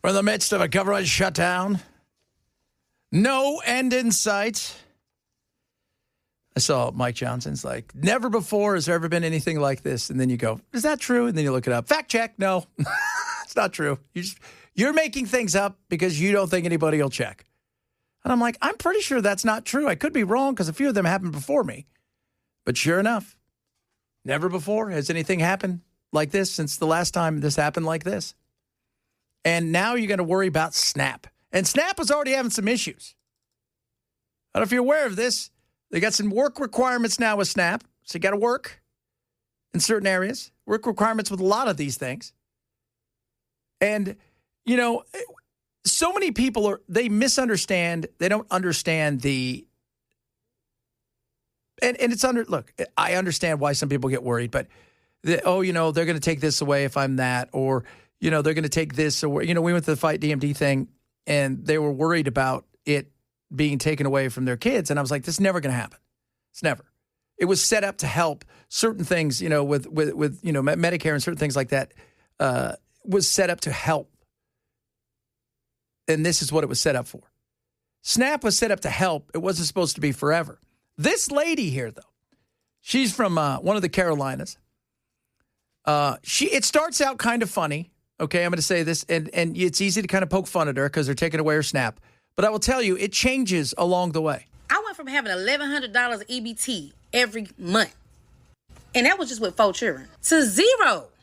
We're in the midst of a government shutdown. No end in sight. I saw Mike Johnson's like, never before has there ever been anything like this. And then you go, is that true? And then you look it up. Fact check. No, it's not true. You're making things up because you don't think anybody will check. And I'm like, I'm pretty sure that's not true. I could be wrong because a few of them happened before me. But sure enough, never before has anything happened like this since the last time this happened like this. And now you're going to worry about Snap. And Snap was already having some issues. I don't know if you're aware of this. They got some work requirements now with Snap. So you got to work in certain areas. Work requirements with a lot of these things. And, you know, so many people they misunderstand. They don't understand and it's look, I understand why some people get worried, but, they're going to take this away if I'm that, or, they're going to take this away. We went to the Fight DMD thing and they were worried about it being taken away from their kids. And I was like, this is never going to happen. It's never. It was set up to help certain things, with Medicare and certain things like that, was set up to help. And this is what it was set up for. Snap was set up to help. It wasn't supposed to be forever. This lady here, though, she's from one of the Carolinas. It starts out kind of funny. Okay, I'm going to say this, and it's easy to kind of poke fun at her because they're taking away her Snap. But I will tell you, it changes along the way. I went from having $1,100 EBT every month, and that was just with 4 children, to 0.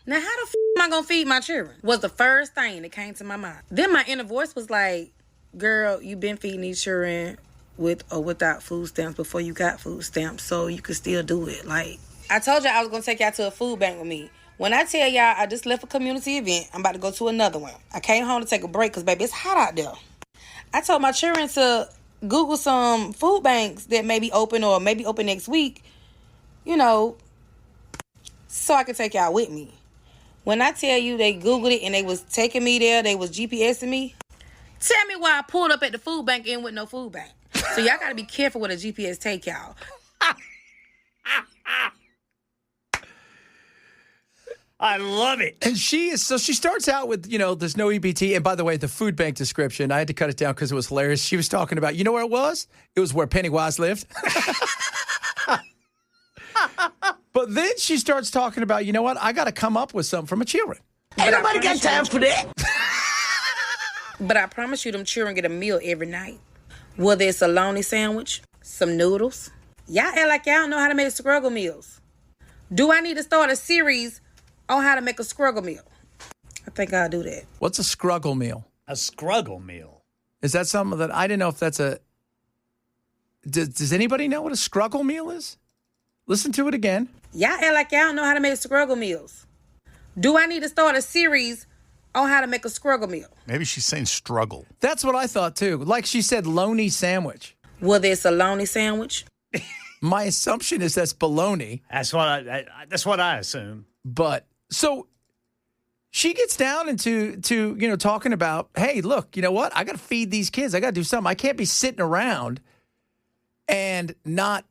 Now, how the am I going to feed my children? Was the first thing that came to my mind. Then my inner voice was like, girl, you've been feeding these children with or without food stamps before you got food stamps, so you could still do it. Like, I told y'all I was going to take y'all to a food bank with me. When I tell y'all I just left a community event, I'm about to go to another one. I came home to take a break because, baby, it's hot out there. I told my children to Google some food banks that may be open or maybe open next week, so I could take y'all with me. When I tell you they Googled it and they was taking me there, they was GPSing me, tell me why I pulled up at the food bank and with no food bank. So y'all got to be careful with a GPS take y'all. I love it. And she starts out with, there's no EBT. And by the way, the food bank description, I had to cut it down because it was hilarious. She was talking about, you know where it was? It was where Pennywise lived. But then she starts talking about, you know what? I got to come up with something for my children. Ain't nobody got time for that. But I promise you, them children get a meal every night. Whether it's a bologna sandwich, some noodles. Y'all act like y'all don't know how to make struggle meals. Do I need to start a series on how to make a scruggle meal? I think I'll do that. What's a scruggle meal? A scruggle meal. Is that something that I didn't know if that's a... Does anybody know what a scruggle meal is? Listen to it again. Y'all act like y'all don't know how to make scruggle meals. Do I need to start a series on how to make a scruggle meal? Maybe she's saying struggle. That's what I thought, too. Like she said, bologna sandwich. Whether it's a bologna sandwich. My assumption is that's bologna. That's what I assume. But... So she gets down into talking about, hey, look, you know what? I got to feed these kids. I got to do something. I can't be sitting around and not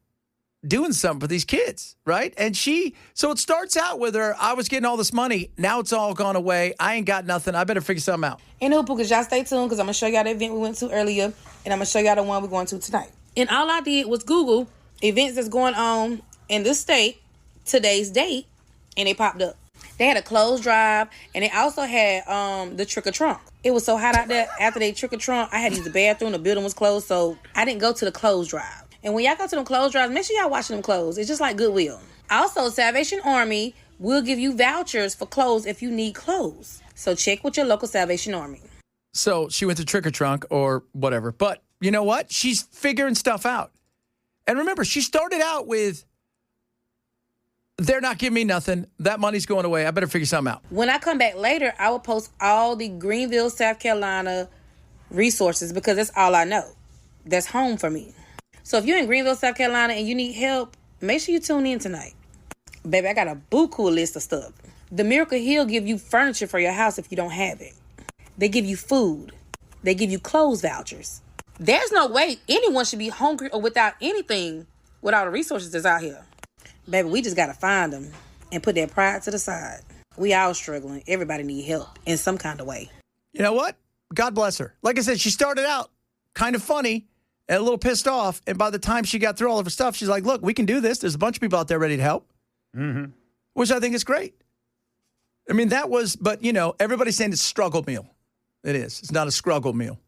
doing something for these kids, right? And so it starts out with her, I was getting all this money. Now it's all gone away. I ain't got nothing. I better figure something out. And because y'all stay tuned because I'm going to show y'all the event we went to earlier, and I'm going to show y'all the one we're going to tonight. And all I did was Google events that's going on in this state, today's date, and they popped up. They had a clothes drive, and they also had the trick or trunk. It was so hot out there after they trick or trunk, I had to use the bathroom. The building was closed, so I didn't go to the clothes drive. And when y'all go to them clothes drives, make sure y'all washing them clothes. It's just like Goodwill. Also, Salvation Army will give you vouchers for clothes if you need clothes. So check with your local Salvation Army. So she went to trick or trunk or whatever. But you know what? She's figuring stuff out. And remember, she started out with... They're not giving me nothing. That money's going away. I better figure something out. When I come back later, I will post all the Greenville, South Carolina resources because that's all I know. That's home for me. So if you're in Greenville, South Carolina and you need help, make sure you tune in tonight. Baby, I got a buku list of stuff. The Miracle Hill give you furniture for your house if you don't have it. They give you food. They give you clothes vouchers. There's no way anyone should be hungry or without anything with all the resources that's out here. Baby, we just got to find them and put that pride to the side. We all struggling. Everybody need help in some kind of way. You know what? God bless her. Like I said, she started out kind of funny and a little pissed off. And by the time she got through all of her stuff, she's like, look, we can do this. There's a bunch of people out there ready to help, which I think is great. I mean, that was, but, everybody's saying it's a struggle meal. It is. It's not a scruggle meal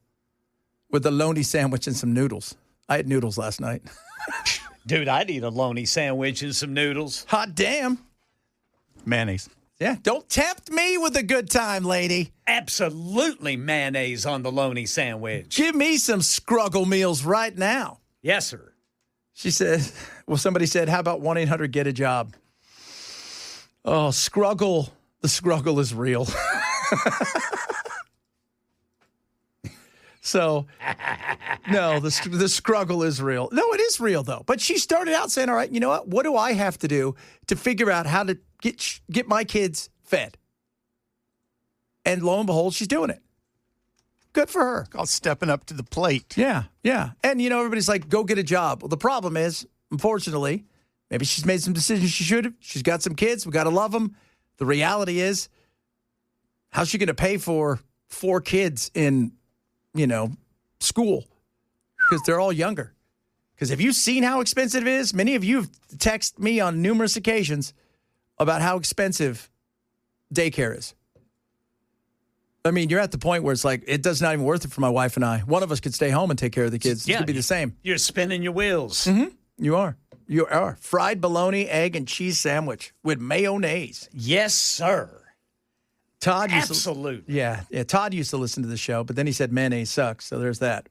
with a loney sandwich and some noodles. I had noodles last night. Dude, I'd eat a loney sandwich and some noodles. Hot damn. Mayonnaise. Yeah, don't tempt me with a good time, lady. Absolutely mayonnaise on the loney sandwich. Give me some scruggle meals right now. Yes, sir. She said, somebody said, how about 1-800-GET-A-JOB? Oh, scruggle. The scruggle is real. So, no, the scruggle is real. No, it is real, though. But she started out saying, all right, you know what do I have to do to figure out how to get my kids fed? And lo and behold, she's doing it. Good for her. Called stepping up to the plate. Yeah. And, everybody's like, go get a job. Well, the problem is, unfortunately, maybe she's made some decisions she should have. She's got some kids. We got to love them. The reality is, how's she going to pay for 4 kids in school, because they're all younger? Because have you seen how expensive it is? Many of you have texted me on numerous occasions about how expensive daycare is. I mean, you're at the point where it's like, it does not even worth it for my wife and I. One of us could stay home and take care of the kids. It could be the same. You're spinning your wheels. Mm-hmm. You are. Fried bologna, egg, and cheese sandwich with mayonnaise. Yes, sir. Todd used Absolutely. Yeah. Todd used to listen to the show, but then he said mayonnaise sucks, so there's that.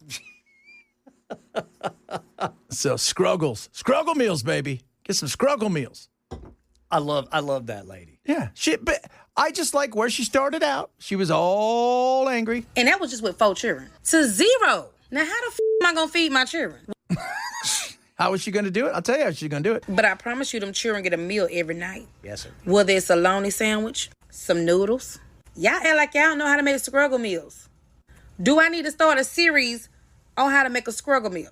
So scruggle meals, baby. Get some scruggle meals. I love that lady. Yeah, but I just like where she started out. She was all angry. And that was just with 4 children. To 0. Now, how the am I going to feed my children? How is she going to do it? I'll tell you how she's going to do it. But I promise you, them children get a meal every night. Yes, sir. Whether it's a loney sandwich, some noodles. Y'all act like y'all don't know how to make scruggle meals. Do I need to start a series on how to make a scruggle meal?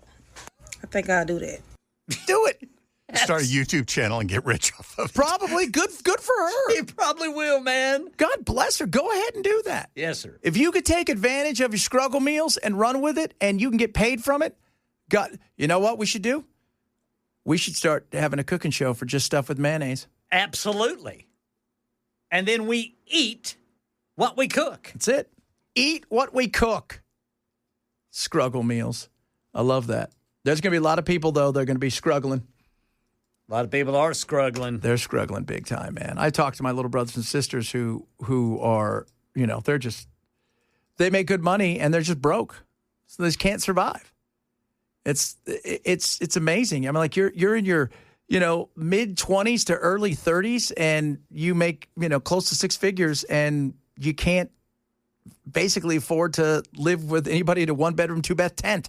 I think I'll do that. Do it. Start a YouTube channel and get rich off of it. Probably good for her. You probably will, man. God bless her. Go ahead and do that. Yes, sir. If you could take advantage of your scruggle meals and run with it, and you can get paid from it, you know what we should do? We should start having a cooking show for just stuff with mayonnaise. Absolutely. And then we eat what we cook. That's it. Eat what we cook. Scruggle meals. I love that. There's going to be a lot of people, though, that are going to be struggling. A lot of people are struggling. They're struggling big time, man. I talk to my little brothers and sisters who are, they make good money and they're just broke. So they just can't survive. It's amazing. I mean, like you're in your, mid 20s to early 30s and you make, close to 6 figures and you can't basically afford to live with anybody in a 1-bedroom, 2-bath tent,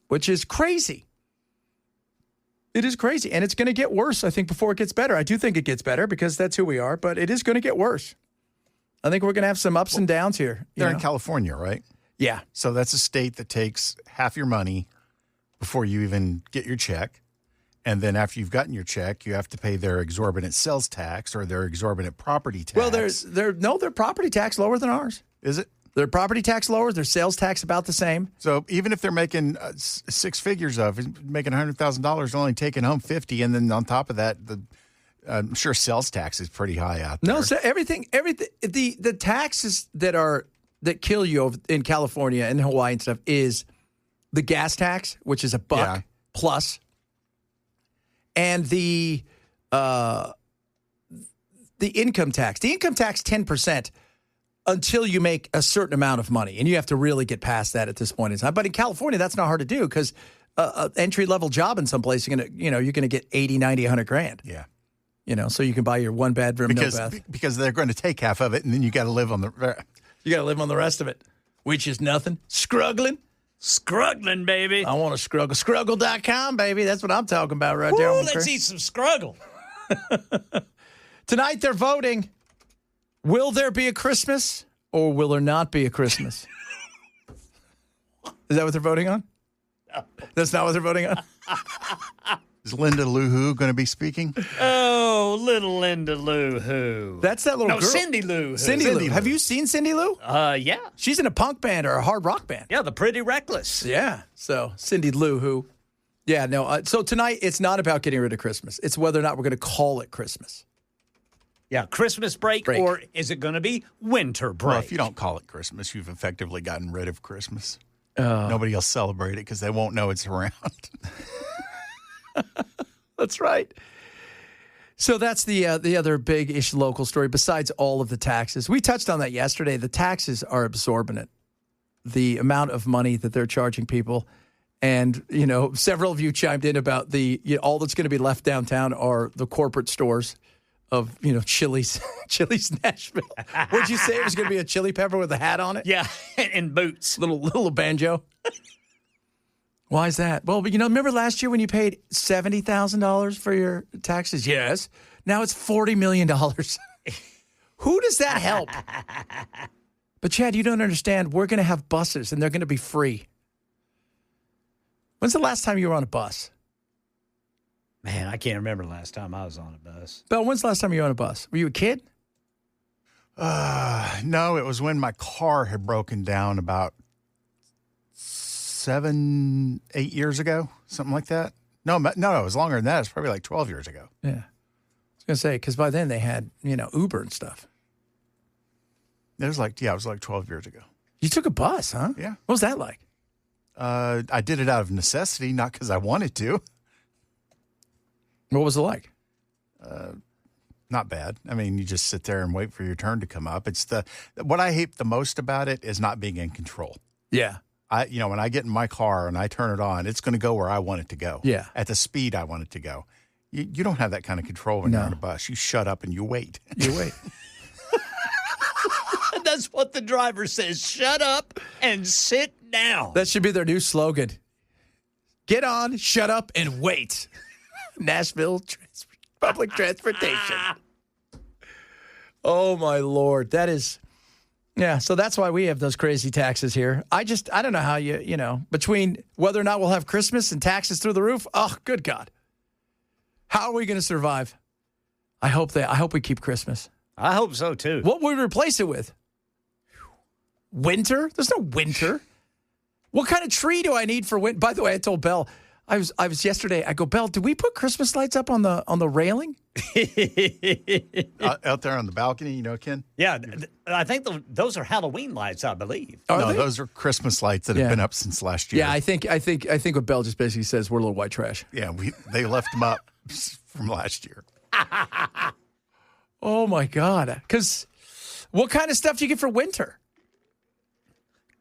which is crazy. It is crazy. And it's going to get worse, I think, before it gets better. I do think it gets better because that's who we are, but it is going to get worse. I think we're going to have some ups and downs here. They're in California, right? Yeah. So that's a state that takes half your money before you even get your check. And then after you've gotten your check, you have to pay their exorbitant sales tax or their exorbitant property tax. Well, their property tax lower than ours. Is it? Their property tax lower, their sales tax about the same. So even if they're making 6 figures making $100,000, they're only taking home 50, and then on top of that, I'm sure sales tax is pretty high out there. No, so everything, the taxes that kill you in California and Hawaii and stuff is the gas tax, which is $1 plus, and the income tax. The income tax 10%. Until you make a certain amount of money, and you have to really get past that at this point in time. But in California, that's not hard to do because an entry-level job in some place, you're going to get 80, 90, 100 grand. Yeah. So you can buy your 1-bedroom, no bath. Because they're going to take half of it, and then you got to live on the rest of it, which is nothing. Scruggling, baby. I want to scruggle. Scruggle.com, baby. That's what I'm talking about right there. Let's eat some scruggle. Tonight they're voting. Will there be a Christmas or will there not be a Christmas? Is that what they're voting on? No. That's not what they're voting on? Is Linda Lou Who going to be speaking? Oh, little Linda Lou Who. That's that little No, girl. Cindy Lou Who. Cindy Lou. Have you seen Cindy Lou? Yeah. She's in a punk band or a hard rock band. Yeah, the Pretty Reckless. Yeah. So Cindy Lou Who. Yeah, no. So tonight, it's not about getting rid of Christmas. It's whether or not we're going to call it Christmas. Yeah, Christmas break, or is it going to be winter break? Well, if you don't call it Christmas, you've effectively gotten rid of Christmas. Nobody will celebrate it because they won't know it's around. That's right. So that's the other big-ish local story besides all of the taxes. We touched on that yesterday. The taxes are exorbitant. The amount of money that they're charging people. And, several of you chimed in about all that's going to be left downtown are the corporate stores of, Chili's Nashville. Would you say it was going to be a chili pepper with a hat on it? Yeah, and boots. Little banjo. Why is that? Well, remember last year when you paid $70,000 for your taxes? Yes. Now it's $40 million. Who does that help? But, Chad, you don't understand. We're going to have buses, and they're going to be free. When's the last time you were on a bus? Man, I can't remember the last time I was on a bus. Belle, when's the last time you were on a bus? Were you a kid? No, it was when my car had broken down about 7, 8 years ago, something like that. No, it was longer than that. It's probably like 12 years ago. Yeah. I was going to say, because by then they had, Uber and stuff. It was like 12 years ago. You took a bus, huh? Yeah. What was that like? I did it out of necessity, not because I wanted to. What was it like? Not bad. I mean, you just sit there and wait for your turn to come up. What I hate the most about it is not being in control. Yeah. When I get in my car and I turn it on, it's going to go where I want it to go. Yeah. At the speed I want it to go. You don't have that kind of control when you're on a bus. You shut up and you wait. You wait. That's what the driver says. Shut up and sit down. That should be their new slogan. Get on, shut up, and wait. Nashville public transportation. Oh, my Lord. That is, yeah, so that's why we have those crazy taxes here. I don't know how between whether or not we'll have Christmas and taxes through the roof, oh, good God. How are we going to survive? I hope we keep Christmas. I hope so, too. What would we replace it with? Winter? There's no winter. What kind of tree do I need for winter? By the way, I told Belle, I was yesterday. I go, Belle, did we put Christmas lights up on the railing? Out there on the balcony, Ken? Yeah, I think those are Halloween lights, I believe. No, those are Christmas lights that have been up since last year. Yeah, I think what Belle just basically says, we're a little white trash. Yeah, they left them up from last year. Oh, my God. Because what kind of stuff do you get for winter?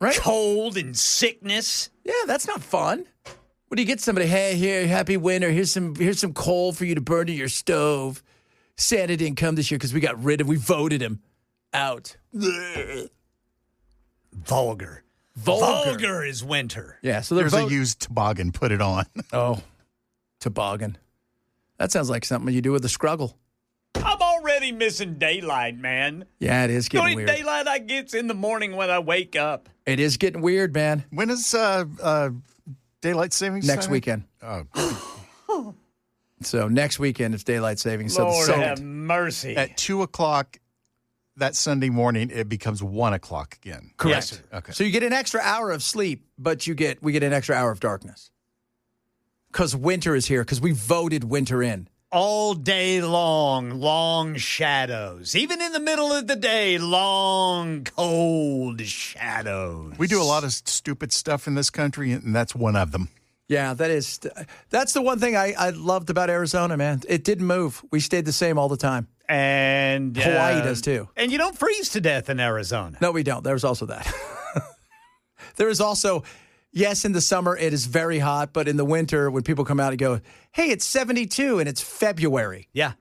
Right? Cold and sickness. Yeah, that's not fun. What do you get somebody? Hey, here, happy winter. Here's some coal for you to burn to your stove. Santa didn't come this year because we voted him out. Vulgar. Vulgar is winter. Yeah, so there's a used toboggan. Put it on. Oh, toboggan. That sounds like something you do with a scruggle. I'm already missing daylight, man. Yeah, it is getting The only weird. daylight I get's in the morning when I wake up. It is getting weird, man. When is daylight savings Next time? weekend. Oh. So next weekend it's daylight savings. Lord so have mercy. At 2:00 that Sunday morning, it becomes 1:00 again. correct. Yes, sir. Okay. So you get an extra hour of sleep, but we get an extra hour of darkness. Because winter is here, because we voted winter in. All day long, long shadows. Even in the middle of the day, long, cold shadows. We do a lot of stupid stuff in this country, and that's one of them. Yeah, that's the one thing I loved about Arizona, man. It didn't move. We stayed the same all the time. And Hawaii does too. And you don't freeze to death in Arizona. No, we don't. There's also that. There is also, yes, in the summer it is very hot, but in the winter when people come out and go, hey, it's 72 and it's February. Yeah.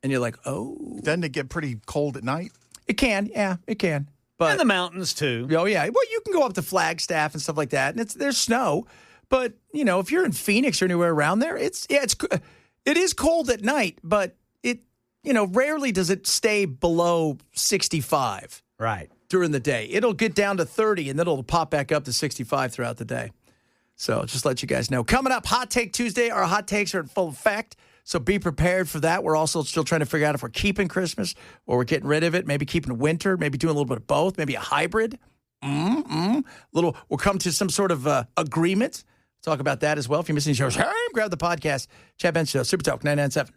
And you're like, oh. Doesn't it get pretty cold at night? It can. Yeah, it can. But In the mountains, too. Oh, yeah. Well, you can go up to Flagstaff and stuff like that, and there's snow. But, if you're in Phoenix or anywhere around there, it is cold at night, but rarely does it stay below 65 Right. during the day. It'll get down to 30, and then it'll pop back up to 65 throughout the day. So just let you guys know. Coming up, Hot Take Tuesday. Our hot takes are in full effect. So be prepared for that. We're also still trying to figure out if we're keeping Christmas or we're getting rid of it, maybe keeping winter, maybe doing a little bit of both, maybe a hybrid. We'll come to some sort of agreement. Talk about that as well. If you're missing shows, grab the podcast. Chad Benson Show, Super Talk 997.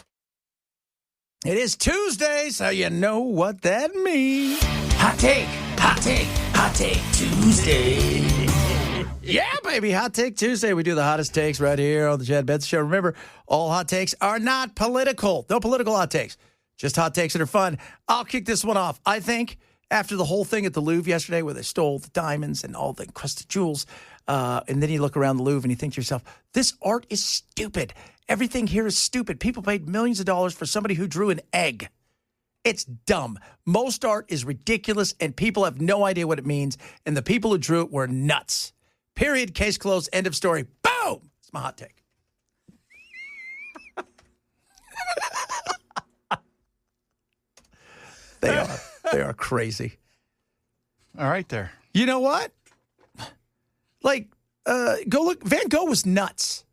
It is Tuesday, so you know what that means. Hot take, hot take, hot take Tuesday. Yeah, baby, Hot Take Tuesday. We do the hottest takes right here on the Chad Benson Show. Remember, all hot takes are not political. No political hot takes. Just hot takes that are fun. I'll kick this one off. I think after the whole thing at the Louvre yesterday where they stole the diamonds and all the encrusted jewels, and then you look around the Louvre and you think to yourself, this art is stupid. Everything here is stupid. People paid millions of dollars for somebody who drew an egg. It's dumb. Most art is ridiculous, and people have no idea what it means, and the people who drew it were nuts. Period. Case closed. End of story. Boom! It's my hot take. They are crazy. All right there. You know what? Like, go look. Van Gogh was nuts.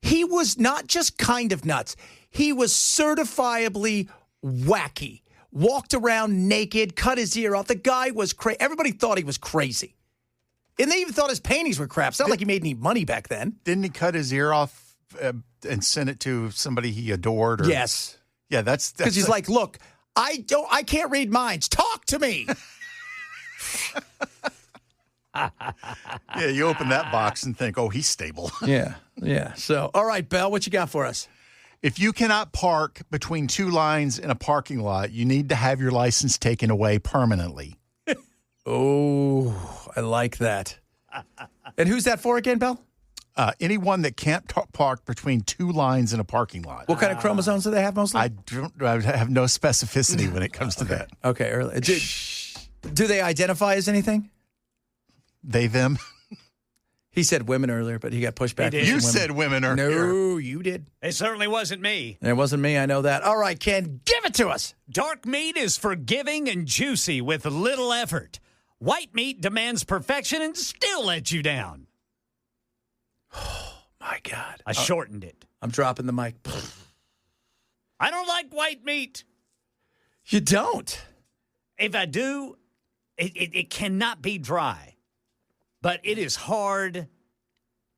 He was not just kind of nuts. He was certifiably wacky. Walked around naked, cut his ear off. The guy was crazy. Everybody thought he was crazy. And they even thought his paintings were crap. It's not like he made any money back then. Didn't he cut his ear off and send it to somebody he adored? Or, Yes. Yeah, that's Because he's like, look, I can't read minds. Talk to me. yeah, you open that box and think, oh, he's stable. Yeah. So, all right, Belle, what you got for us? If you cannot park between two lines in a parking lot, you need to have your license taken away permanently. Oh, I like that. And who's that for again, Belle? Anyone that can't park between two lines in a parking lot. What kind of chromosomes do they have mostly? I have no specificity when it comes to that. Okay, early. Do they identify as anything? They, them. He said women earlier, but he got pushed back. You said women earlier. No, you did. It certainly wasn't me. It wasn't me. I know that. All right, Ken, give it to us. Dark meat is forgiving and juicy with little effort. White meat demands perfection and still lets you down. Oh, my God. I shortened it. I'm dropping the mic. I don't like white meat. You don't? If I do, it cannot be dry. But it is hard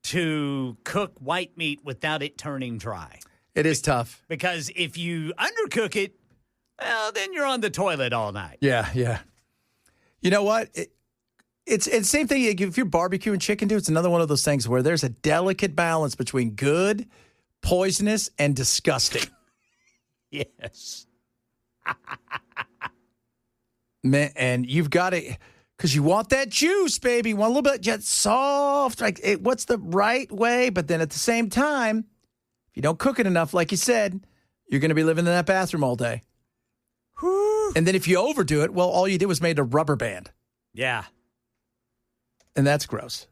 to cook white meat without it turning dry. It is tough. Because if you undercook it, well, then you're on the toilet all night. Yeah. You know what? It's the same thing. If you're barbecuing chicken, dude, it's another one of those things where there's a delicate balance between good, poisonous, and disgusting. Yes. Man, and you've got to, because you want that juice, baby. You want a little bit just soft. Like, what's the right way? But then at the same time, if you don't cook it enough, like you said, you're going to be living in that bathroom all day. Whew. And then if you overdo it, well, all you did was made a rubber band. Yeah. And that's gross.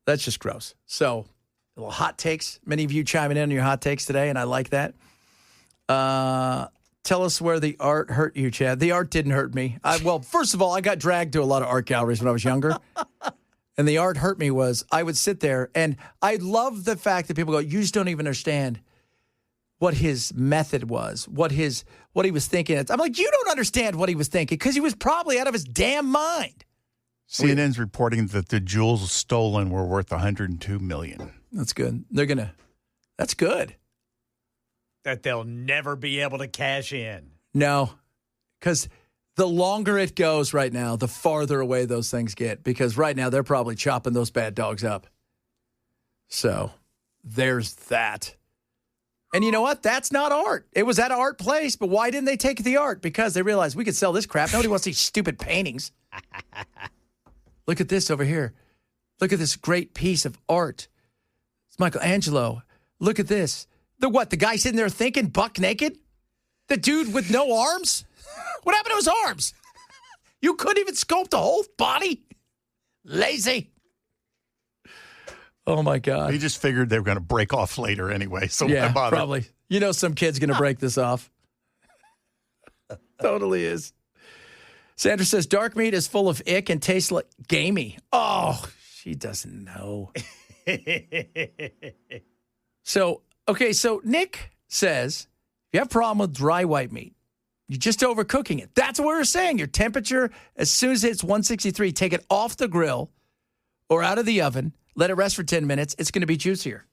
That's just gross. So, little hot takes. Many of you chiming in on your hot takes today, and I like that. Tell us where the art hurt you, Chad. The art didn't hurt me. Well, first of all, I got dragged to a lot of art galleries when I was younger. And the art hurt me was I would sit there, and I love the fact that people go, you just don't even understand what his method was, what he was thinking. I'm like, you don't understand what he was thinking because he was probably out of his damn mind. CNN's reporting that the jewels stolen were worth $102 million. That's good. That's good. That they'll never be able to cash in. No, because the longer it goes right now, the farther away those things get. Because right now, they're probably chopping those bad dogs up. So there's that. And you know what? That's not art. It was at an art place, but why didn't they take the art? Because they realized we could sell this crap. Nobody wants these stupid paintings. Look at this over here. Look at this great piece of art. It's Michelangelo. Look at this. The what? The guy sitting there thinking, buck naked? The dude with no arms? What happened to his arms? You couldn't even sculpt a whole body? Lazy. Oh, my God. He just figured they were going to break off later anyway. So yeah, why bother? Probably. You know some kid's going to break this off. Totally is. Sandra says, dark meat is full of ick and tastes like gamey. Oh, she doesn't know. So Nick says, if you have a problem with dry white meat, you're just overcooking it. That's what we're saying. Your temperature, as soon as it's 163, take it off the grill or out of the oven, let it rest for 10 minutes. It's going to be juicier.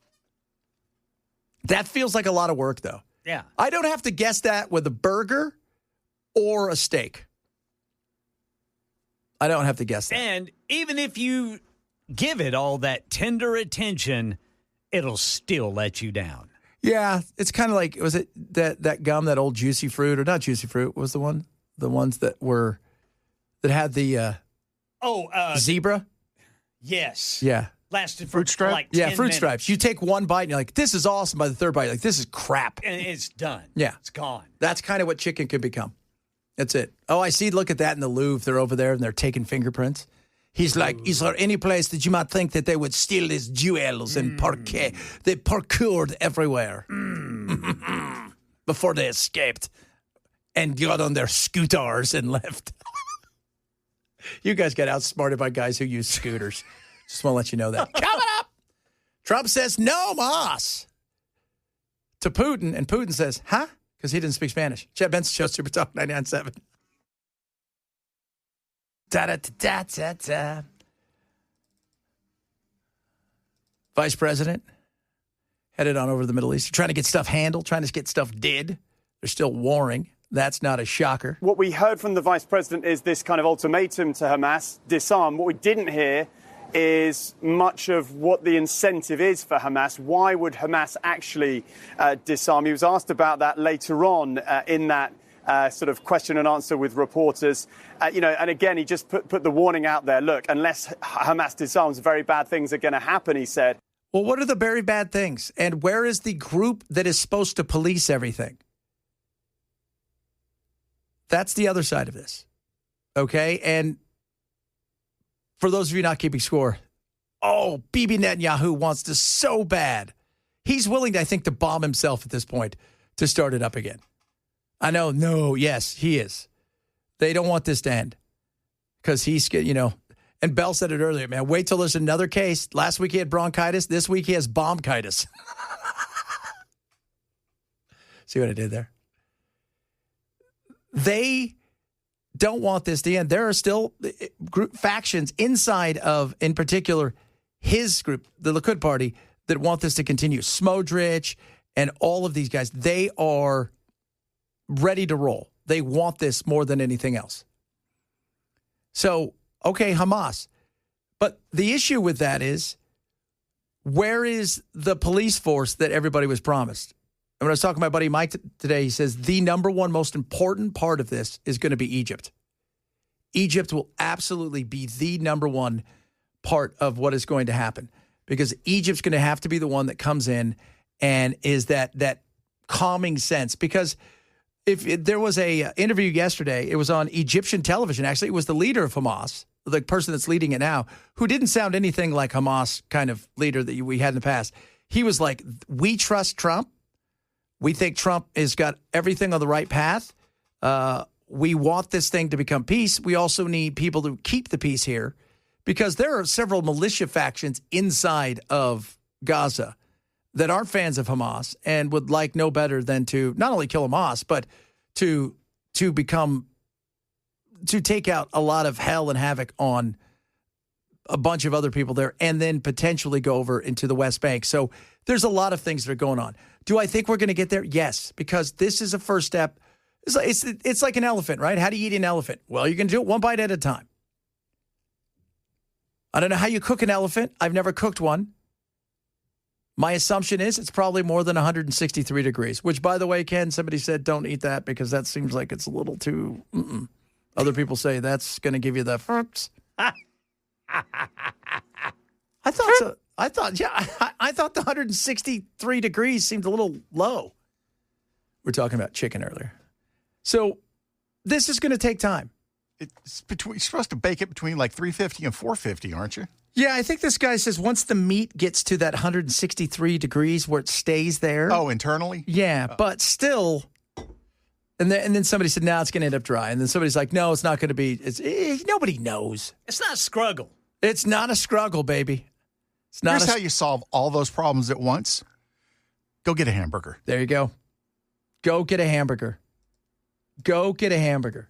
That feels like a lot of work, though. Yeah. I don't have to guess that with a burger or a steak. I don't have to guess that. And even if you give it all that tender attention, it'll still let you down. Yeah, it's kind of like, was it that gum, that old Juicy Fruit, or not Juicy Fruit, was the ones that had the zebra? Yes. Yeah. Lasted for Fruit stripe? like 10 Yeah, fruit minutes. stripes. You take one bite and you're like, this is awesome. By the third bite, you're like, this is crap. And it's done. Yeah. It's gone. That's kind of what chicken can become. That's it. Oh, I see. Look at that in the Louvre. They're over there and they're taking fingerprints. He's like, is there any place that you might think that they would steal these jewels and parquet? They parkoured everywhere before they escaped and got on their scooters and left. You guys got outsmarted by guys who use scooters. Just want to let you know that. Coming up, Trump says no mas to Putin, and Putin says, huh? Because he didn't speak Spanish. Chad Benson Show, Super Talk 99.7. Da-da-da-da-da-da. Vice President headed on over to the Middle East, trying to get stuff handled, trying to get stuff did. They're still warring. That's not a shocker. What we heard from the Vice President is this kind of ultimatum to Hamas, disarm. What we didn't hear is much of what the incentive is for Hamas. Why would Hamas actually disarm? He was asked about that later on in that sort of question and answer with reporters. And again, he just put the warning out there. Look, unless Hamas disarms, very bad things are going to happen, he said. Well, what are the very bad things? And where is the group that is supposed to police everything? That's the other side of this. Okay? And for those of you not keeping score, Bibi Netanyahu wants to so bad. He's willing, I think, to bomb himself at this point to start it up again. I know, yes, he is. They don't want this to end because he's, and Bell said it earlier, man, wait till there's another case. Last week he had bronchitis. This week he has bombchitis. See what I did there? They don't want this to end. There are still group factions inside of, in particular, his group, the Likud Party, that want this to continue. Smodrich and all of these guys, they are ready to roll. They want this more than anything else. So, okay, Hamas. But the issue with that is, where is the police force that everybody was promised? And when I was talking to my buddy Mike today, he says the number one most important part of this is going to be Egypt. Egypt will absolutely be the number one part of what is going to happen, because Egypt's going to have to be the one that comes in and is that calming sense. Because if there was a interview yesterday, it was on Egyptian television. Actually, it was the leader of Hamas, the person that's leading it now, who didn't sound anything like Hamas kind of leader that we had in the past. He was like, we trust Trump. We think Trump has got everything on the right path. We want this thing to become peace. We also need people to keep the peace here, because there are several militia factions inside of Gaza that aren't fans of Hamas and would like no better than to not only kill Hamas, but to take out a lot of hell and havoc on a bunch of other people there, and then potentially go over into the West Bank. So there's a lot of things that are going on. Do I think we're going to get there? Yes, because this is a first step. It's like an elephant, right? How do you eat an elephant? Well, you can do it one bite at a time. I don't know how you cook an elephant. I've never cooked one. My assumption is it's probably more than 163 degrees, which, by the way, Ken, somebody said don't eat that because that seems like it's a little too... Other people say that's going to give you the farts. I thought so. I thought the 163 degrees seemed a little low. We're talking about chicken earlier. So this is going to take time. You're supposed to bake it between like 350 and 450, aren't you? Yeah, I think this guy says once the meat gets to that 163 degrees where it stays there. Oh, internally? Yeah, but still. And then somebody said, no, it's going to end up dry. And then somebody's like, no, it's not going to be. Nobody knows. It's not a scruggle. It's not a scruggle, baby. It's not Here's how you solve all those problems at once. Go get a hamburger. There you go. Go get a hamburger. Go get a hamburger.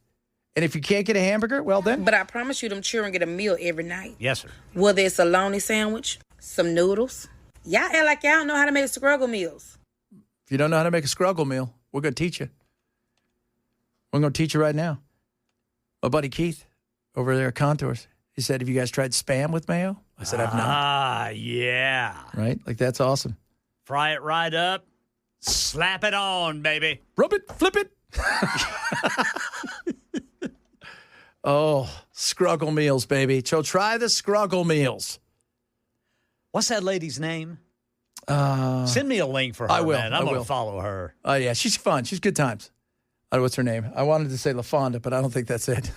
And if you can't get a hamburger, well then. But I promise you, them children get a meal every night. Yes, sir. Whether it's a bologna sandwich, some noodles. Y'all act like y'all know how to make struggle meals. If you don't know how to make a scruggle meal, we're going to teach you. We're going to teach you right now. My buddy Keith over there at Contours, he said, have you guys tried Spam with mayo? I said, I've not. Ah, yeah. Right? Like, that's awesome. Fry it right up. Slap it on, baby. Rub it, flip it. Oh, scruggle meals, baby. So try the scruggle meals. What's that lady's name? Send me a link for her, I will. man. I'm I going will. to follow her. Oh, yeah. She's fun. She's good times. What's her name? I wanted to say LaFonda, but I don't think that's it.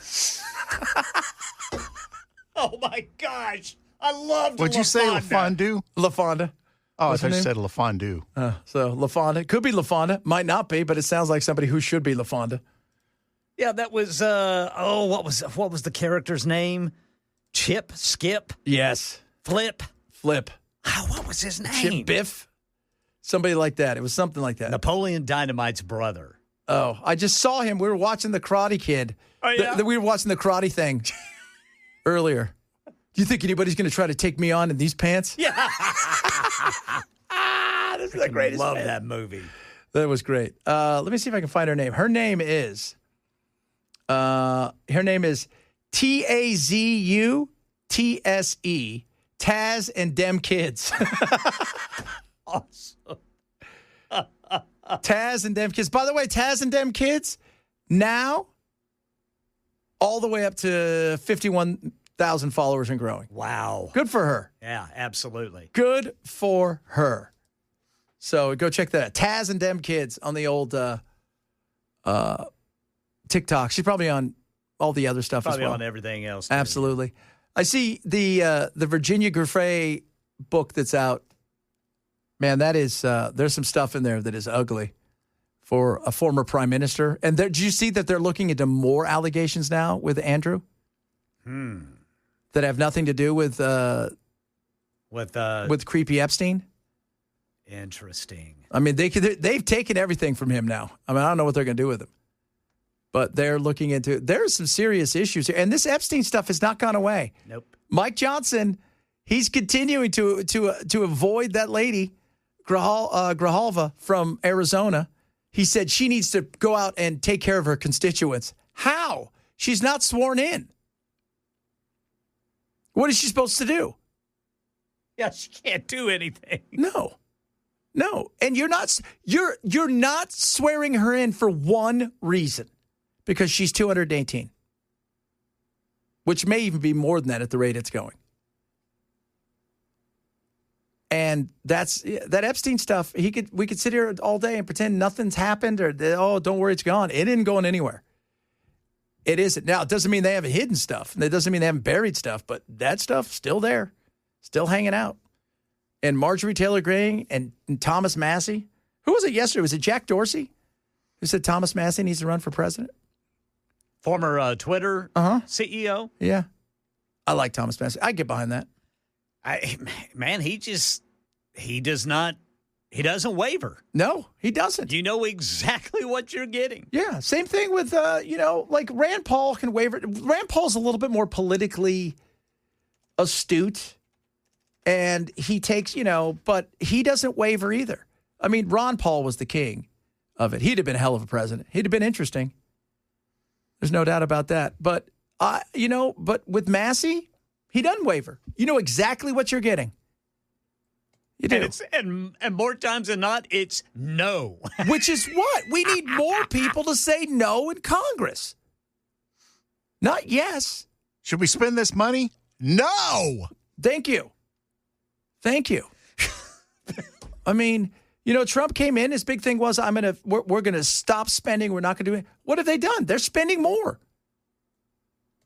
Oh, my gosh. I love What'd you say, LaFondue? LaFonda. Oh, What's I her thought you name? said LaFondue. So LaFonda. Could be LaFonda. Might not be, but it sounds like somebody who should be LaFonda. Yeah, that was, what was the character's name? Chip? Skip? Yes. Flip? Flip. Oh, what was his name? Chip Biff. Somebody like that. It was something like that. Napoleon Dynamite's brother. Oh, I just saw him. We were watching The Karate Kid. Oh, yeah? We were watching the karate thing earlier. Do you think anybody's going to try to take me on in these pants? Yeah. This is the greatest. Love that movie. That was great. Let me see if I can find her name. Her name is Tazutse. Taz and Dem Kids. Awesome. Taz and Dem Kids. By the way, Taz and Dem Kids now all the way up to 51,000 followers and growing. Wow. Good for her. Yeah, absolutely. Good for her. So go check that out. Taz and Dem Kids on the old TikTok. She's probably on all the other stuff Probably as well. on everything else. Too. Absolutely. I see the Virginia Griffey book that's out. Man, that is there's some stuff in there that is ugly for a former prime minister. And do you see that they're looking into more allegations now with Andrew? That have nothing to do with creepy Epstein? Interesting. I mean, they've taken everything from him now. I mean, I don't know what they're going to do with him. But they're looking into there's some serious issues here. And this Epstein stuff has not gone away. Nope. Mike Johnson, he's continuing to avoid that lady, Grijalva from Arizona. He said she needs to go out and take care of her constituents. How? She's not sworn in. What is she supposed to do? Yeah, she can't do anything. No. And you're not swearing her in for one reason. Because she's 218. Which may even be more than that at the rate it's going. And that Epstein stuff, we could sit here all day and pretend nothing's happened or, oh, don't worry, it's gone. It isn't going anywhere. It isn't. Now, it doesn't mean they haven't hidden stuff. It doesn't mean they haven't buried stuff, but that stuff's still there, still hanging out. And Marjorie Taylor Greene and Thomas Massey. Who was it yesterday? Was it Jack Dorsey who said Thomas Massey needs to run for president? Former Twitter CEO. Yeah. I like Thomas Massey. I get behind that. He doesn't waver. No, he doesn't. You know exactly what you're getting. Yeah. Same thing with, like Rand Paul can waver. Rand Paul's a little bit more politically astute. And he takes, but he doesn't waver either. I mean, Ron Paul was the king of it. He'd have been a hell of a president. He'd have been interesting. There's no doubt about that. But, but with Massey, he doesn't waver. You know exactly what you're getting. You do. And more times than not, it's no. Which is what? We need more people to say no in Congress. Not yes. Should we spend this money? No. Thank you. I mean, Trump came in. His big thing was, we're gonna stop spending. We're not gonna do it. What have they done? They're spending more.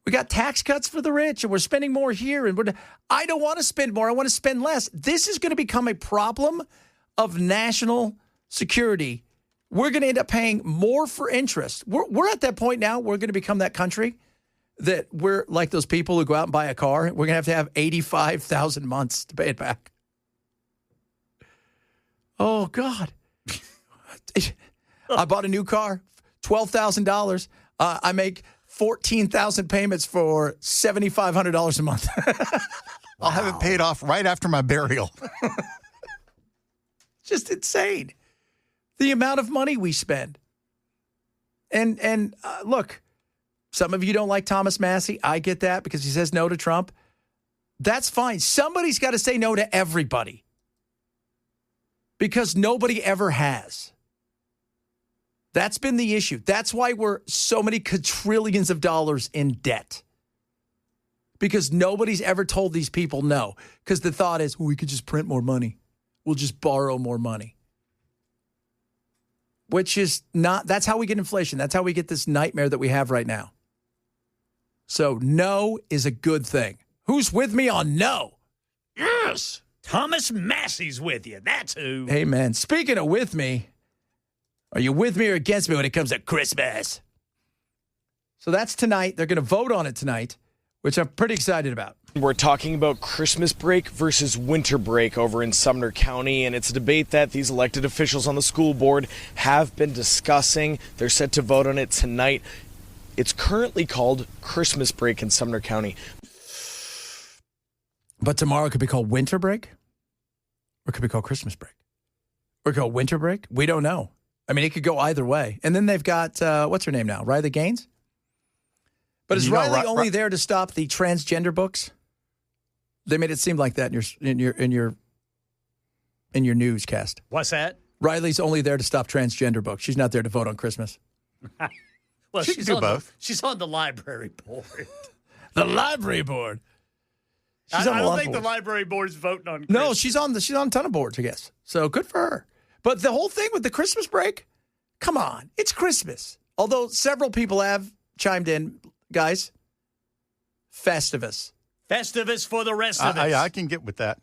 We got tax cuts for the rich, and we're spending more here. And I don't want to spend more. I want to spend less. This is going to become a problem of national security. We're going to end up paying more for interest. We're at that point now. We're going to become that country that we're like those people who go out and buy a car. We're going to have 85,000 months to pay it back. Oh, God. I bought a new car, $12,000. I make 14,000 payments for $7,500 a month. I'll have it paid off right after my burial. Just insane. The amount of money we spend. And look, some of you don't like Thomas Massey. I get that because he says no to Trump. That's fine. Somebody's got to say no to everybody because nobody ever has. That's been the issue. That's why we're so many quadrillions of dollars in debt. Because nobody's ever told these people no. Because the thought is, well, we could just print more money. We'll just borrow more money. Which is not, that's how we get inflation. That's how we get this nightmare that we have right now. So no is a good thing. Who's with me on no? Yes. Thomas Massey's with you. That's who. Amen. Speaking of with me, are you with me or against me when it comes to Christmas? So that's tonight. They're going to vote on it tonight, which I'm pretty excited about. We're talking about Christmas break versus winter break over in Sumner County, and it's a debate that these elected officials on the school board have been discussing. They're set to vote on it tonight. It's currently called Christmas break in Sumner County. But tomorrow it could be called winter break, or it could be called Christmas break, or it could go winter break. We don't know. I mean, it could go either way. And then they've got, what's her name now? Riley Gaines? But is Riley only there to stop the transgender books? They made it seem like that in your newscast. What's that? Riley's only there to stop transgender books. She's not there to vote on Christmas. Well, she can do both. She's on the library board. The library board. I don't think the library board's voting on Christmas. No, she's on a ton of boards, I guess. So good for her. But the whole thing with the Christmas break, come on, it's Christmas. Although several people have chimed in, guys. Festivus. Festivus for the rest of us. I can get with that.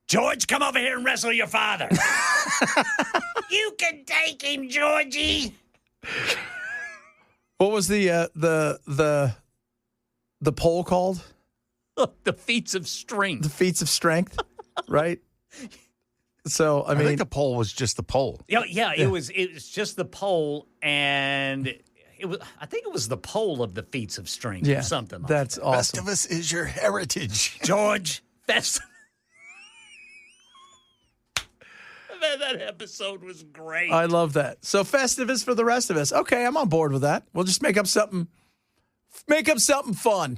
George, come over here and wrestle your father. You can take him, Georgie. What was the poll called? The feats of strength. The feats of strength, right? So I think the poll was just the poll. Yeah, it was just the poll, and I think it was the poll of the feats of strength or something. That's like awesome. Festivus is your heritage. George, Festivus. Man, that episode was great. I love that. So Festivus for the rest of us. Okay, I'm on board with that. We'll just make up something fun.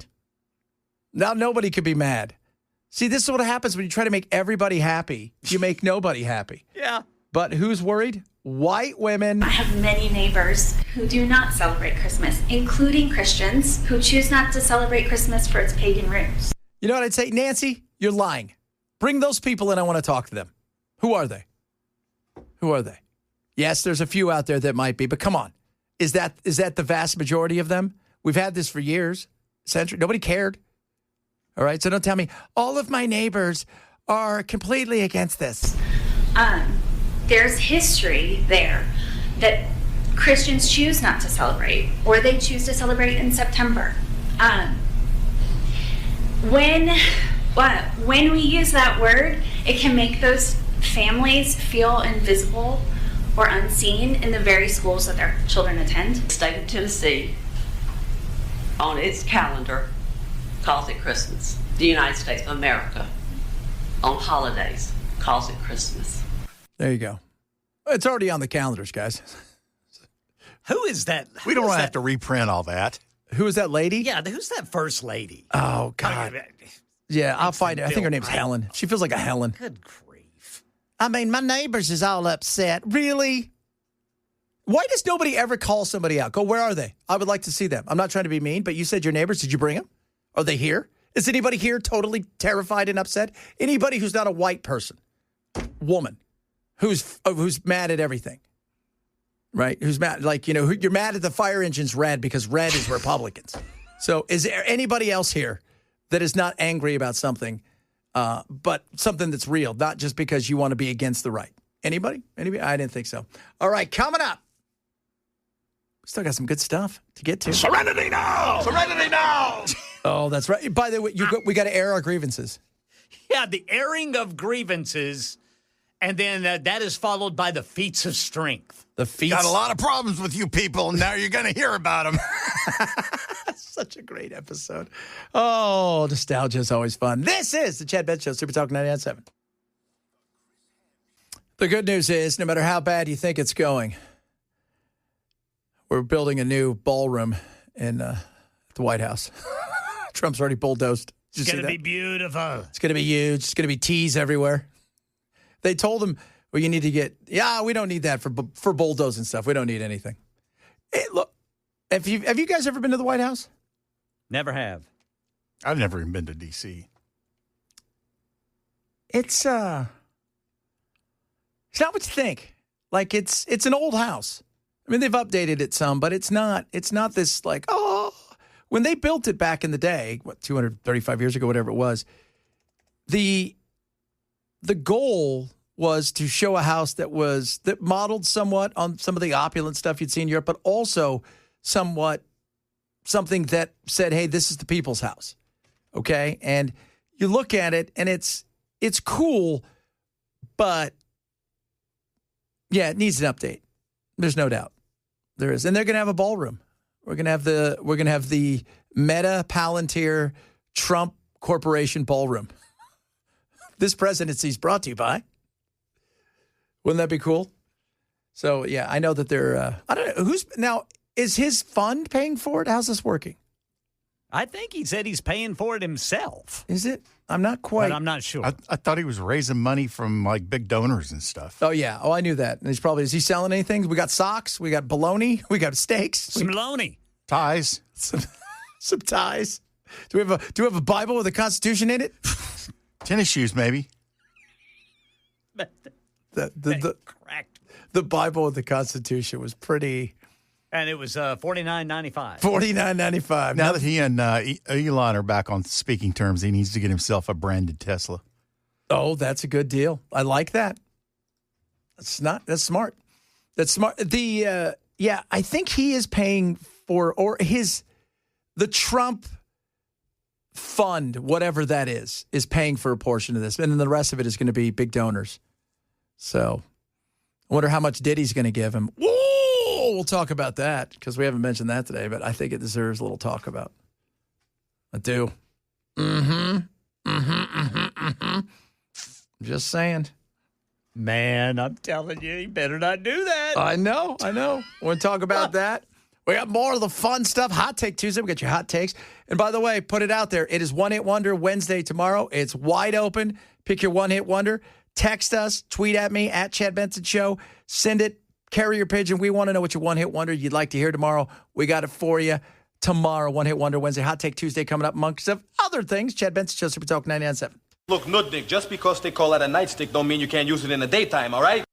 Now nobody could be mad. See, this is what happens when you try to make everybody happy. You make nobody happy. Yeah. But who's worried? White women. I have many neighbors who do not celebrate Christmas, including Christians who choose not to celebrate Christmas for its pagan roots. You know what I'd say? Nancy, you're lying. Bring those people in. I want to talk to them. Who are they? Yes, there's a few out there that might be, but come on. Is that the vast majority of them? We've had this for years, centuries. Nobody cared. All right, so don't tell me all of my neighbors are completely against this. There's history there that Christians choose not to celebrate, or they choose to celebrate in September. When we use that word, it can make those families feel invisible or unseen in the very schools that their children attend. The state of Tennessee, on its calendar, calls it Christmas. The United States of America, on holidays, calls it Christmas. There you go. It's already on the calendars, guys. Who is that? We don't have to reprint all that. Who is that lady? Yeah, who's that first lady? Oh, God. Yeah, I'll find it. I think her name's Helen. She feels like a Helen. Good grief. I mean, my neighbors is all upset. Really? Why does nobody ever call somebody out? Go, where are they? I would like to see them. I'm not trying to be mean, but you said your neighbors. Did you bring them? Are they here? Is anybody here totally terrified and upset? Anybody who's not a white person, woman, who's mad at everything, right? Who's mad? Like, you know, you're mad at the fire engine's red because red is Republicans. So is there anybody else here that is not angry about something, but something that's real, not just because you want to be against the right? Anybody? I didn't think so. All right, coming up. Still got some good stuff to get to. Serenity now! Serenity now! Oh, that's right. By the way, we got to air our grievances. Yeah, the airing of grievances And then that is followed by the feats of strength. The feats. Got a lot of problems with you people, and now you're going to hear about them. Such a great episode. Oh, nostalgia is always fun. This is the Chad Benson Show, Super Talk 99.7. The good news is, no matter how bad you think it's going, we're building a new ballroom in the White House. Trump's already bulldozed. It's going to be beautiful. It's going to be huge. It's going to be tees everywhere. They told him, well, you need to get, we don't need that for bulldozing stuff. We don't need anything. Hey, look, have you guys ever been to the White House? Never have. I've never even been to D.C. It's not what you think. Like it's an old house. I mean, they've updated it some, but it's not this like, when they built it back in the day, 235 years ago, whatever it was, the goal was to show a house that modeled somewhat on some of the opulent stuff you'd see in Europe, but also somewhat something that said, hey, this is the people's house. Okay. And you look at it and it's cool, but yeah, it needs an update. There's no doubt. There is. And they're going to have a ballroom. We're going to have the Meta Palantir Trump Corporation Ballroom. This presidency is brought to you by. Wouldn't that be cool? So, yeah, I know that they're, I don't know, is his fund paying for it? How's this working? I think he said he's paying for it himself. Is it? I'm not quite. But I'm not sure. I thought he was raising money from like big donors and stuff. Oh, yeah. Oh, I knew that. And is he selling anything? We got socks. We got bologna. We got steaks. Some bologna. Ties. Some ties. Do we have a Bible with the Constitution in it? Tennis shoes, maybe. The Bible with the Constitution was pretty. And it was $49.95. $49.95. Now that he and Elon are back on speaking terms, he needs to get himself a branded Tesla. Oh, that's a good deal. I like that. That's smart. That's smart. I think he is paying for the Trump fund, whatever that is paying for a portion of this. And then the rest of it is going to be big donors. So I wonder how much Diddy's going to give him. Woo! We'll talk about that because we haven't mentioned that today, but I think it deserves a little talk about. I do. Just saying. Man, I'm telling you, you better not do that. I know. We're going to talk about that. We got more of the fun stuff. Hot Take Tuesday. We got your hot takes. And by the way, put it out there. It is One Hit Wonder Wednesday tomorrow. It's wide open. Pick your one hit wonder. Text us. Tweet at me, at Chad Benson Show. Send it. Carrier pigeon. We want to know what your one hit wonder you'd like to hear tomorrow. We got it for you tomorrow. One Hit Wonder Wednesday. Hot Take Tuesday coming up amongst other things. Chad Benson Show, Super Talk 99.7. Look, Nudnik, just because they call that a nightstick don't mean you can't use it in the daytime, all right?